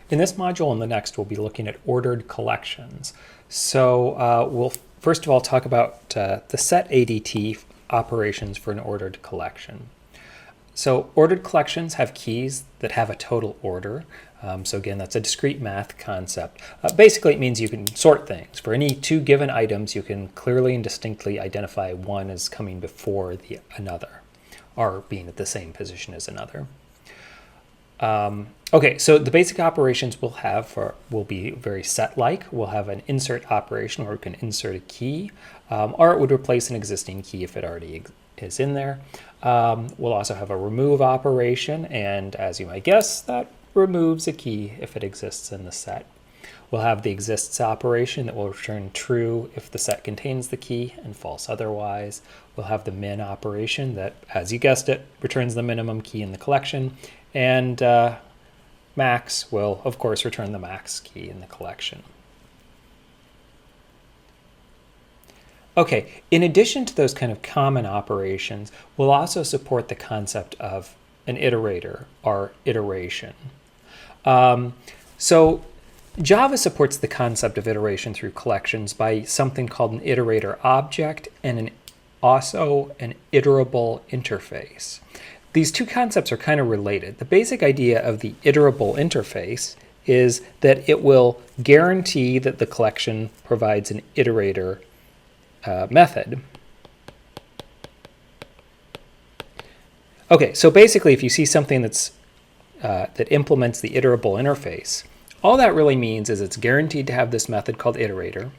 In this module and the next, we'll be looking at ordered collections. So we'll first of all talk about the set ADT operations for an ordered collection. So ordered collections have keys that have a total order. So again, that's a discrete math concept. Basically, it means you can sort things. For any two given items, you can clearly and distinctly identify one as coming before another, or being at the same position as another. Okay, so the basic operations we'll have will be very set-like. We'll have an insert operation where we can insert a key, or it would replace an existing key if it already is in there. We'll also have a remove operation, and as you might guess, that removes a key if it exists in the set. We'll have the exists operation that will return true if the set contains the key and false otherwise. We'll have the min operation that, as you guessed it, returns the minimum key in the collection. And max will, of course, return the max key in the collection. Okay, in addition to those kind of common operations, we'll also support the concept of an iterator or iteration. So Java supports the concept of iteration through collections by something called an iterator object and also an iterable interface. These two concepts are kind of related. The basic idea of the iterable interface is that it will guarantee that the collection provides an iterator method. Okay, so basically if you see something that implements the iterable interface, all that really means is it's guaranteed to have this method called iterator,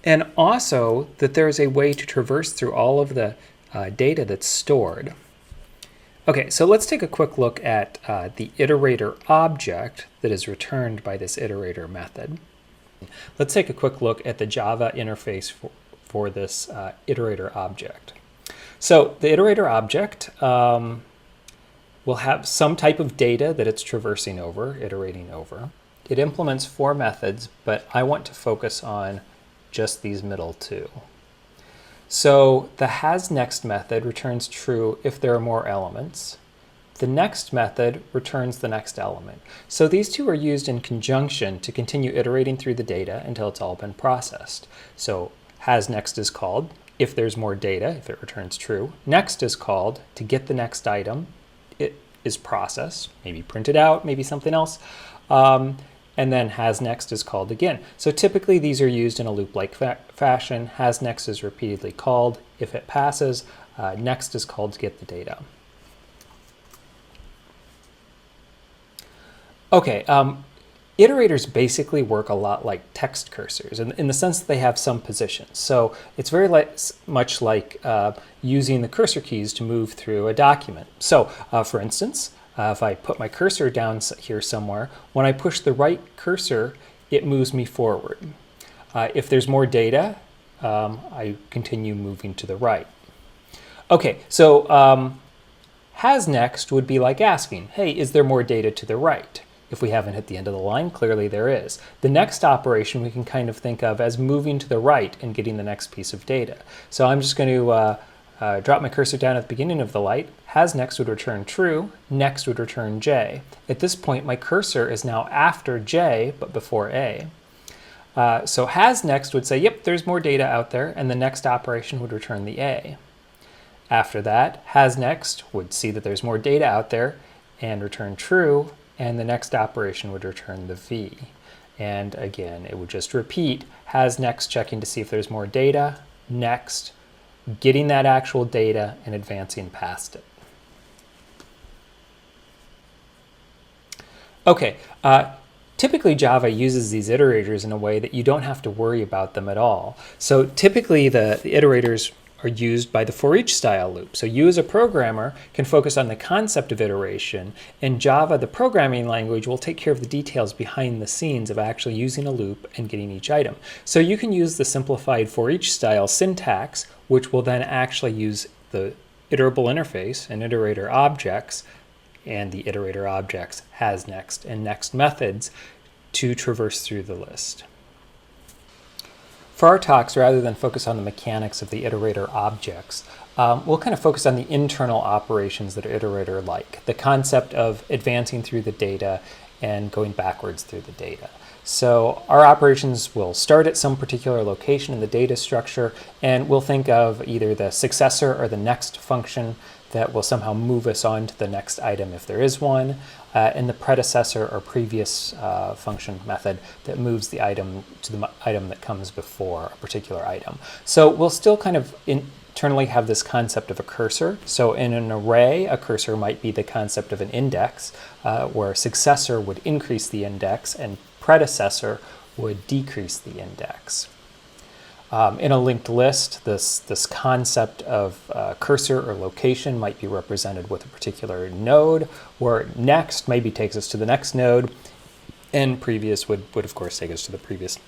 and also that there's a way to traverse through all of the data that's stored. Okay, so let's take a quick look at the iterator object that is returned by this iterator method. Let's take a quick look at the Java interface for this iterator object. So the iterator object will have some type of data that it's traversing over, iterating over. It implements 4 methods, but I want to focus on just these middle 2. So the hasNext method returns true if there are more elements. The next method returns the next element. So these two are used in conjunction to continue iterating through the data until it's all been processed. So hasNext is called if there's more data, if it returns true. Next is called to get the next item. It is processed, maybe printed out, maybe something else. And then hasNext is called again. So typically these are used in a loop-like fashion. hasNext is repeatedly called. If it passes, next is called to get the data. Okay, iterators basically work a lot like text cursors in the sense that they have some positions. So it's very much like using the cursor keys to move through a document. So for instance, if I put my cursor down here somewhere, when I push the right cursor, it moves me forward. If there's more data, I continue moving to the right. Okay, so hasNext would be like asking, hey, is there more data to the right? If we haven't hit the end of the line, clearly there is. The next operation we can kind of think of as moving to the right and getting the next piece of data. So I'm just going to drop my cursor down at the beginning of the light. hasNext would return true. Next would return J. At this point, my cursor is now after J, but before A. So hasNext would say, yep, there's more data out there, and the next operation would return the A. After that, hasNext would see that there's more data out there and return true, and the next operation would return the V. And again, it would just repeat, hasNext checking to see if there's more data, next, getting that actual data and advancing past it. Okay, typically Java uses these iterators in a way that you don't have to worry about them at all. So typically the iterators are used by the for each style loop. So you as a programmer can focus on the concept of iteration, and Java, the programming language, will take care of the details behind the scenes of actually using a loop and getting each item. So you can use the simplified for each style syntax, which will then actually use the iterable interface and iterator objects and the iterator objects hasNext and next methods to traverse through the list. For our talks, rather than focus on the mechanics of the iterator objects, we'll kind of focus on the internal operations that are iterator-like, the concept of advancing through the data and going backwards through the data. So our operations will start at some particular location in the data structure, and we'll think of either the successor or the next function that will somehow move us on to the next item if there is one, and the predecessor or previous function method that moves the item to the item that comes before a particular item. So we'll still kind of internally have this concept of a cursor. So in an array, a cursor might be the concept of an index, where successor would increase the index and predecessor would decrease the index. In a linked list, this concept of cursor or location might be represented with a particular node, where next maybe takes us to the next node, and previous would of course take us to the previous